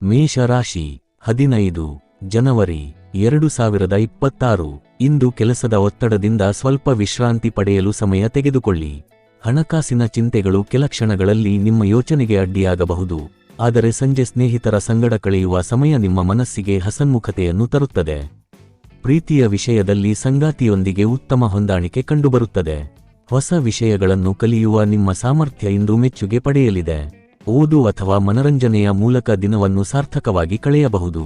ಮೇಷರಾಶಿ 15 ಜನವರಿ 2026 ಇಂದು ಕೆಲಸದ ಒತ್ತಡದಿಂದ ಸ್ವಲ್ಪ ವಿಶ್ರಾಂತಿ ಪಡೆಯಲು ಸಮಯ ತೆಗೆದುಕೊಳ್ಳಿ. ಹಣಕಾಸಿನ ಚಿಂತೆಗಳು ಕೆಲ ಕ್ಷಣಗಳಲ್ಲಿ ನಿಮ್ಮ ಯೋಚನೆಗೆ ಅಡ್ಡಿಯಾಗಬಹುದು, ಆದರೆ ಸಂಜೆ ಸ್ನೇಹಿತರ ಸಂಗಡ ಕಳೆಯುವ ಸಮಯ ನಿಮ್ಮ ಮನಸ್ಸಿಗೆ ಹಸನ್ಮುಖತೆಯನ್ನು ತರುತ್ತದೆ. ಪ್ರೀತಿಯ ವಿಷಯದಲ್ಲಿ ಸಂಗಾತಿಯೊಂದಿಗೆ ಉತ್ತಮ ಹೊಂದಾಣಿಕೆ ಕಂಡುಬರುತ್ತದೆ. ಹೊಸ ವಿಷಯಗಳನ್ನು ಕಲಿಯುವ ನಿಮ್ಮ ಸಾಮರ್ಥ್ಯ ಇಂದು ಮೆಚ್ಚುಗೆ ಪಡೆಯಲಿದೆ. ಓದು ಅಥವಾ ಮನರಂಜನೆಯ ಮೂಲಕ ದಿನವನ್ನು ಸಾರ್ಥಕವಾಗಿ ಕಳೆಯಬಹುದು.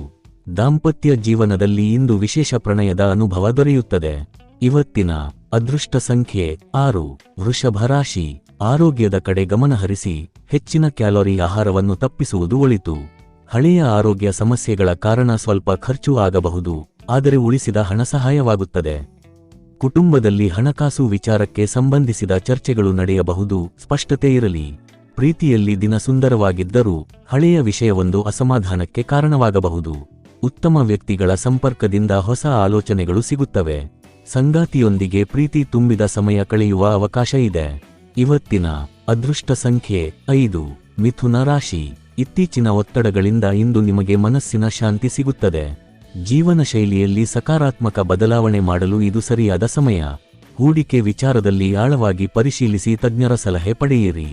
ದಾಂಪತ್ಯ ಜೀವನದಲ್ಲಿ ಇಂದು ವಿಶೇಷ ಪ್ರಣಯದ ಅನುಭವ ದೊರೆಯುತ್ತದೆ. ಇವತ್ತಿನ ಅದೃಷ್ಟ ಸಂಖ್ಯೆ 6. ವೃಷಭ ರಾಶಿ. ಆರೋಗ್ಯದ ಕಡೆ ಗಮನಹರಿಸಿ, ಹೆಚ್ಚಿನ ಕ್ಯಾಲೋರಿ ಆಹಾರವನ್ನು ತಪ್ಪಿಸುವುದು ಒಳಿತು. ಹಳೆಯ ಆರೋಗ್ಯ ಸಮಸ್ಯೆಗಳ ಕಾರಣ ಸ್ವಲ್ಪ ಖರ್ಚು ಆಗಬಹುದು, ಆದರೆ ಉಳಿಸಿದ ಹಣ ಸಹಾಯವಾಗುತ್ತದೆ. ಕುಟುಂಬದಲ್ಲಿ ಹಣಕಾಸು ವಿಚಾರಕ್ಕೆ ಸಂಬಂಧಿಸಿದ ಚರ್ಚೆಗಳು ನಡೆಯಬಹುದು, ಸ್ಪಷ್ಟತೆ ಇರಲಿ. ಪ್ರೀತಿಯಲ್ಲಿ ದಿನ ಸುಂದರವಾಗಿದ್ದರೂ ಹಳೆಯ ವಿಷಯವೊಂದು ಅಸಮಾಧಾನಕ್ಕೆ ಕಾರಣವಾಗಬಹುದು. ಉತ್ತಮ ವ್ಯಕ್ತಿಗಳ ಸಂಪರ್ಕದಿಂದ ಹೊಸ ಆಲೋಚನೆಗಳು ಸಿಗುತ್ತವೆ. ಸಂಗಾತಿಯೊಂದಿಗೆ ಪ್ರೀತಿ ತುಂಬಿದ ಸಮಯ ಕಳೆಯುವ ಅವಕಾಶ ಇದೆ. ಇವತ್ತಿನ ಅದೃಷ್ಟ ಸಂಖ್ಯೆ 5. ಮಿಥುನ ರಾಶಿ. ಇತ್ತೀಚಿನ ಒತ್ತಡಗಳಿಂದ ಇಂದು ನಿಮಗೆ ಮನಸ್ಸಿನ ಶಾಂತಿ ಸಿಗುತ್ತದೆ. ಜೀವನ ಶೈಲಿಯಲ್ಲಿ ಸಕಾರಾತ್ಮಕ ಬದಲಾವಣೆ ಮಾಡಲು ಇದು ಸರಿಯಾದ ಸಮಯ. ಹೂಡಿಕೆ ವಿಚಾರದಲ್ಲಿ ಆಳವಾಗಿ ಪರಿಶೀಲಿಸಿ ತಜ್ಞರ ಸಲಹೆ ಪಡೆಯಿರಿ.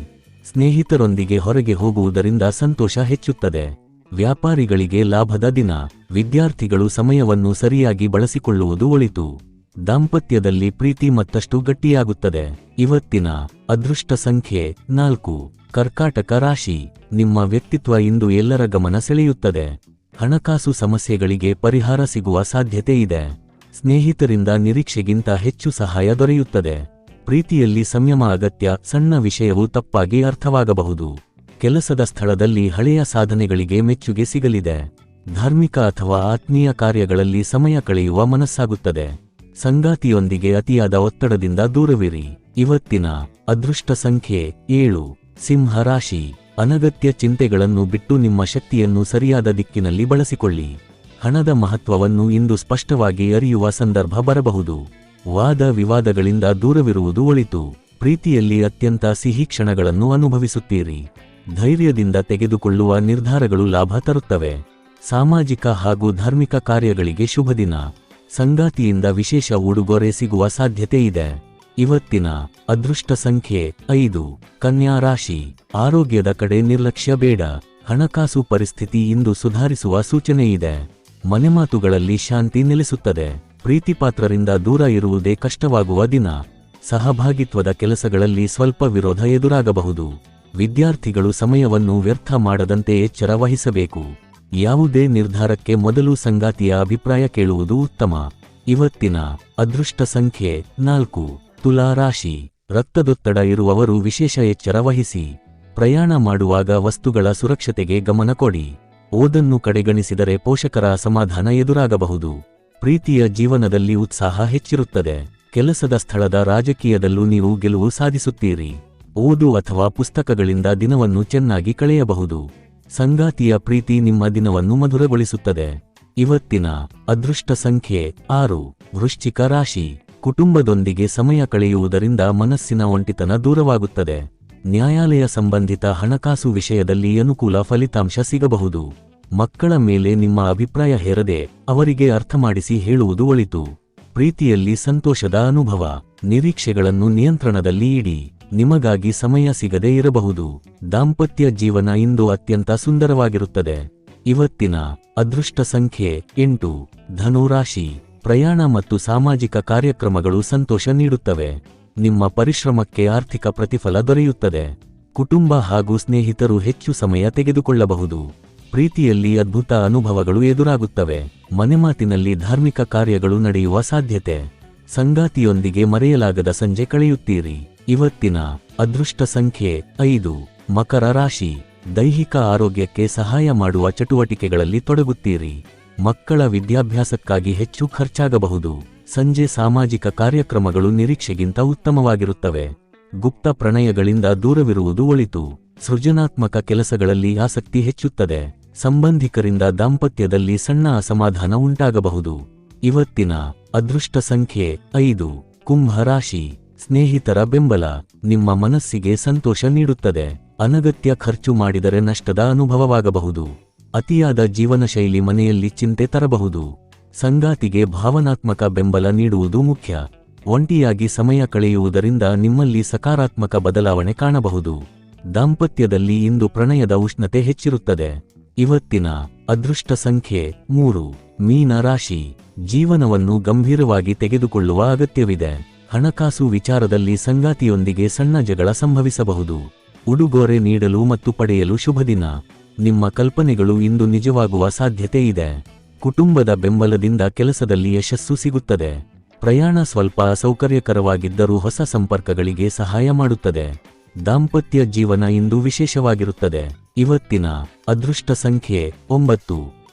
ಸ್ನೇಹಿತರೊಂದಿಗೆ ಹೊರಗೆ ಹೋಗುವುದರಿಂದ ಸಂತೋಷ ಹೆಚ್ಚುತ್ತದೆ. ವ್ಯಾಪಾರಿಗಳಿಗೆ ಲಾಭದ ದಿನ. ವಿದ್ಯಾರ್ಥಿಗಳು ಸಮಯವನ್ನು ಸರಿಯಾಗಿ ಬಳಸಿಕೊಳ್ಳುವುದು ಒಳಿತು. ದಾಂಪತ್ಯದಲ್ಲಿ ಪ್ರೀತಿ ಮತ್ತಷ್ಟು ಗಟ್ಟಿಯಾಗುತ್ತದೆ. ಇವತ್ತಿನ ಅದೃಷ್ಟ ಸಂಖ್ಯೆ 4. ಕರ್ಕಾಟಕ ರಾಶಿ. ನಿಮ್ಮ ವ್ಯಕ್ತಿತ್ವ ಇಂದು ಎಲ್ಲರ ಗಮನ ಸೆಳೆಯುತ್ತದೆ. ಹಣಕಾಸು ಸಮಸ್ಯೆಗಳಿಗೆ ಪರಿಹಾರ ಸಿಗುವ ಸಾಧ್ಯತೆ ಇದೆ. ಸ್ನೇಹಿತರಿಂದ ನಿರೀಕ್ಷೆಗಿಂತ ಹೆಚ್ಚು ಸಹಾಯ ದೊರೆಯುತ್ತದೆ. ಪ್ರೀತಿಯಲ್ಲಿ ಸಂಯಮ ಅಗತ್ಯ, ಸಣ್ಣ ವಿಷಯವು ತಪ್ಪಾಗಿ ಅರ್ಥವಾಗಬಹುದು. ಕೆಲಸದ ಸ್ಥಳದಲ್ಲಿ ಹಳೆಯ ಸಾಧನೆಗಳಿಗೆ ಮೆಚ್ಚುಗೆ ಸಿಗಲಿದೆ. ಧಾರ್ಮಿಕ ಅಥವಾ ಆತ್ಮೀಯ ಕಾರ್ಯಗಳಲ್ಲಿ ಸಮಯ ಕಳೆಯುವ ಮನಸ್ಸಾಗುತ್ತದೆ. ಸಂಗಾತಿಯೊಂದಿಗೆ ಅತಿಯಾದ ಒತ್ತಡದಿಂದ ದೂರವಿರಿ. ಇವತ್ತಿನ ಅದೃಷ್ಟ ಸಂಖ್ಯೆ 7. ಸಿಂಹ ರಾಶಿ. ಅನಗತ್ಯ ಚಿಂತೆಗಳನ್ನು ಬಿಟ್ಟು ನಿಮ್ಮ ಶಕ್ತಿಯನ್ನು ಸರಿಯಾದ ದಿಕ್ಕಿನಲ್ಲಿ ಬಳಸಿಕೊಳ್ಳಿ. ಹಣದ ಮಹತ್ವವನ್ನು ಇಂದು ಸ್ಪಷ್ಟವಾಗಿ ಅರಿಯುವ ಸಂದರ್ಭ ಬರಬಹುದು. ವಾದ ವಿವಾದಗಳಿಂದ ದೂರವಿರುವುದು ಒಳಿತು. ಪ್ರೀತಿಯಲ್ಲಿ ಅತ್ಯಂತ ಸಿಹಿ ಕ್ಷಣಗಳನ್ನು ಅನುಭವಿಸುತ್ತೀರಿ. ಧೈರ್ಯದಿಂದ ತೆಗೆದುಕೊಳ್ಳುವ ನಿರ್ಧಾರಗಳು ಲಾಭ ತರುತ್ತವೆ. ಸಾಮಾಜಿಕ ಹಾಗೂ ಧಾರ್ಮಿಕ ಕಾರ್ಯಗಳಿಗೆ ಶುಭದಿನ. ಸಂಗಾತಿಯಿಂದ ವಿಶೇಷ ಉಡುಗೊರೆ ಸಿಗುವ ಸಾಧ್ಯತೆ ಇದೆ. ಇವತ್ತಿನ ಅದೃಷ್ಟ ಸಂಖ್ಯೆ 5. ಕನ್ಯಾ ರಾಶಿ. ಆರೋಗ್ಯದ ಕಡೆ ನಿರ್ಲಕ್ಷ್ಯ ಬೇಡ. ಹಣಕಾಸು ಪರಿಸ್ಥಿತಿ ಇಂದು ಸುಧಾರಿಸುವ ಸೂಚನೆ ಇದೆ. ಮನೆಮಾತುಗಳಲ್ಲಿ ಶಾಂತಿ ನೆಲೆಸುತ್ತದೆ. ಪ್ರೀತಿಪಾತ್ರರಿಂದ ದೂರ ಇರುವುದೇ ಕಷ್ಟವಾಗುವ ದಿನ. ಸಹಭಾಗಿತ್ವದ ಕೆಲಸಗಳಲ್ಲಿ ಸ್ವಲ್ಪ ವಿರೋಧ ಎದುರಾಗಬಹುದು. ವಿದ್ಯಾರ್ಥಿಗಳು ಸಮಯವನ್ನು ವ್ಯರ್ಥ ಮಾಡದಂತೆ ಎಚ್ಚರ ವಹಿಸಬೇಕು. ಯಾವುದೇ ನಿರ್ಧಾರಕ್ಕೆ ಮೊದಲು ಸಂಗಾತಿಯ ಅಭಿಪ್ರಾಯ ಕೇಳುವುದು ಉತ್ತಮ. ಇವತ್ತಿನ ಅದೃಷ್ಟ ಸಂಖ್ಯೆ 4. ತುಲಾ ರಾಶಿ. ರಕ್ತದೊತ್ತಡ ಇರುವವರು ವಿಶೇಷ ಎಚ್ಚರ ವಹಿಸಿ. ಪ್ರಯಾಣ ಮಾಡುವಾಗ ವಸ್ತುಗಳ ಸುರಕ್ಷತೆಗೆ ಗಮನ ಕೊಡಿ. ಓದನ್ನು ಕಡೆಗಣಿಸಿದರೆ ಪೋಷಕರ ಅಸಮಾಧಾನ ಎದುರಾಗಬಹುದು. ಪ್ರೀತಿಯ ಜೀವನದಲ್ಲಿ ಉತ್ಸಾಹ ಹೆಚ್ಚಿರುತ್ತದೆ. ಕೆಲಸದ ಸ್ಥಳದ ರಾಜಕೀಯದಲ್ಲೂ ನೀವು ಗೆಲುವು ಸಾಧಿಸುತ್ತೀರಿ. ಓದು ಅಥವಾ ಪುಸ್ತಕಗಳಿಂದ ದಿನವನ್ನು ಚೆನ್ನಾಗಿ ಕಳೆಯಬಹುದು. ಸಂಗಾತಿಯ ಪ್ರೀತಿ ನಿಮ್ಮ ದಿನವನ್ನು ಮಧುರಗೊಳಿಸುತ್ತದೆ. ಇವತ್ತಿನ ಅದೃಷ್ಟ ಸಂಖ್ಯೆ 6. ವೃಶ್ಚಿಕ ರಾಶಿ. ಕುಟುಂಬದೊಂದಿಗೆ ಸಮಯ ಕಳೆಯುವುದರಿಂದ ಮನಸ್ಸಿನ ಒಂಟಿತನ ದೂರವಾಗುತ್ತದೆ. ನ್ಯಾಯಾಲಯ ಸಂಬಂಧಿತ ಹಣಕಾಸು ವಿಷಯದಲ್ಲಿ ಅನುಕೂಲ ಫಲಿತಾಂಶ ಸಿಗಬಹುದು. ಮಕ್ಕಳ ಮೇಲೆ ನಿಮ್ಮ ಅಭಿಪ್ರಾಯ ಹೇರದೆ ಅವರಿಗೆ ಅರ್ಥಮಾಡಿಸಿ ಹೇಳುವುದು ಒಳಿತು. ಪ್ರೀತಿಯಲ್ಲಿ ಸಂತೋಷದ ಅನುಭವ. ನಿರೀಕ್ಷೆಗಳನ್ನು ನಿಯಂತ್ರಣದಲ್ಲಿ ಇಡಿ. ನಿಮಗಾಗಿ ಸಮಯ ಸಿಗದೇ ಇರಬಹುದು. ದಾಂಪತ್ಯ ಜೀವನ ಇಂದು ಅತ್ಯಂತ ಸುಂದರವಾಗಿರುತ್ತದೆ. ಇವತ್ತಿನ ಅದೃಷ್ಟ ಸಂಖ್ಯೆ 8. ಧನು ರಾಶಿ. ಪ್ರಯಾಣ ಮತ್ತು ಸಾಮಾಜಿಕ ಕಾರ್ಯಕ್ರಮಗಳು ಸಂತೋಷ ನೀಡುತ್ತವೆ. ನಿಮ್ಮ ಪರಿಶ್ರಮಕ್ಕೆ ಆರ್ಥಿಕ ಪ್ರತಿಫಲ ದೊರೆಯುತ್ತದೆ. ಕುಟುಂಬ ಹಾಗೂ ಸ್ನೇಹಿತರು ಹೆಚ್ಚು ಸಮಯ ತೆಗೆದುಕೊಳ್ಳಬಹುದು. ಪ್ರೀತಿಯಲ್ಲಿ ಅದ್ಭುತ ಅನುಭವಗಳು ಎದುರಾಗುತ್ತವೆ. ಮನೆಮಾತಿನಲ್ಲಿ ಧಾರ್ಮಿಕ ಕಾರ್ಯಗಳು ನಡೆಯುವ ಸಾಧ್ಯತೆ. ಸಂಗಾತಿಯೊಂದಿಗೆ ಮರೆಯಲಾಗದ ಸಂಜೆ ಕಳೆಯುತ್ತೀರಿ. ಇವತ್ತಿನ ಅದೃಷ್ಟ ಸಂಖ್ಯೆ 5. ಮಕರ ರಾಶಿ. ದೈಹಿಕ ಆರೋಗ್ಯಕ್ಕೆ ಸಹಾಯ ಮಾಡುವ ಚಟುವಟಿಕೆಗಳಲ್ಲಿ ತೊಡಗುತ್ತೀರಿ. ಮಕ್ಕಳ ವಿದ್ಯಾಭ್ಯಾಸಕ್ಕಾಗಿ ಹೆಚ್ಚು ಖರ್ಚಾಗಬಹುದು. ಸಂಜೆ ಸಾಮಾಜಿಕ ಕಾರ್ಯಕ್ರಮಗಳು ನಿರೀಕ್ಷೆಗಿಂತ ಉತ್ತಮವಾಗಿರುತ್ತವೆ. ಗುಪ್ತ ಪ್ರಣಯಗಳಿಂದ ದೂರವಿರುವುದು ಒಳಿತು. ಸೃಜನಾತ್ಮಕ ಕೆಲಸಗಳಲ್ಲಿ ಆಸಕ್ತಿ ಹೆಚ್ಚುತ್ತದೆ. ಸಂಬಂಧಿಕರಿಂದ ದಾಂಪತ್ಯದಲ್ಲಿ ಸಣ್ಣ ಅಸಮಾಧಾನ ಉಂಟಾಗಬಹುದು. ಇವತ್ತಿನ ಅದೃಷ್ಟ ಸಂಖ್ಯೆ 5. ಕುಂಭ ರಾಶಿ. ಸ್ನೇಹಿತರ ಬೆಂಬಲ ನಿಮ್ಮ ಮನಸ್ಸಿಗೆ ಸಂತೋಷ ನೀಡುತ್ತದೆ. ಅನಗತ್ಯ ಖರ್ಚು ಮಾಡಿದರೆ ನಷ್ಟದ ಅನುಭವವಾಗಬಹುದು. ಅತಿಯಾದ ಜೀವನಶೈಲಿ ಮನೆಯಲ್ಲಿ ಚಿಂತೆ ತರಬಹುದು. ಸಂಗಾತಿಗೆ ಭಾವನಾತ್ಮಕ ಬೆಂಬಲ ನೀಡುವುದು ಮುಖ್ಯ. ಒಂಟಿಯಾಗಿ ಸಮಯ ಕಳೆಯುವುದರಿಂದ ನಿಮ್ಮಲ್ಲಿ ಸಕಾರಾತ್ಮಕ ಬದಲಾವಣೆ ಕಾಣಬಹುದು. ದಾಂಪತ್ಯದಲ್ಲಿ ಇಂದು ಪ್ರಣಯದ ಉಷ್ಣತೆ ಹೆಚ್ಚಿರುತ್ತದೆ. ಇವತ್ತಿನ ಅದೃಷ್ಟ ಸಂಖ್ಯೆ 3. ಮೀನ ರಾಶಿ. ಜೀವನವನ್ನು ಗಂಭೀರವಾಗಿ ತೆಗೆದುಕೊಳ್ಳುವ ಅಗತ್ಯವಿದೆ. ಹಣಕಾಸು ವಿಚಾರದಲ್ಲಿ ಸಂಗಾತಿಯೊಂದಿಗೆ ಸಣ್ಣ ಜಗಳ ಸಂಭವಿಸಬಹುದು. ಉಡುಗೊರೆ ನೀಡಲು ಮತ್ತು ಪಡೆಯಲು ಶುಭ ದಿನ. ನಿಮ್ಮ ಕಲ್ಪನೆಗಳು ಇಂದು ನಿಜವಾಗುವ ಸಾಧ್ಯತೆ ಇದೆ. ಕುಟುಂಬದ ಬೆಂಬಲದಿಂದ ಕೆಲಸದಲ್ಲಿ ಯಶಸ್ಸು ಸಿಗುತ್ತದೆ. ಪ್ರಯಾಣ ಸ್ವಲ್ಪ ಅಸೌಕರ್ಯಕರವಾಗಿದ್ದರೂ ಹೊಸ ಸಂಪರ್ಕಗಳಿಗೆ ಸಹಾಯ ಮಾಡುತ್ತದೆ. ದಾಂಪತ್ಯ ಜೀವನ ಇಂದು ವಿಶೇಷವಾಗಿರುತ್ತದೆ. ಇವತ್ತಿನ ಅದೃಷ್ಟ ಸಂಖ್ಯೆ 9.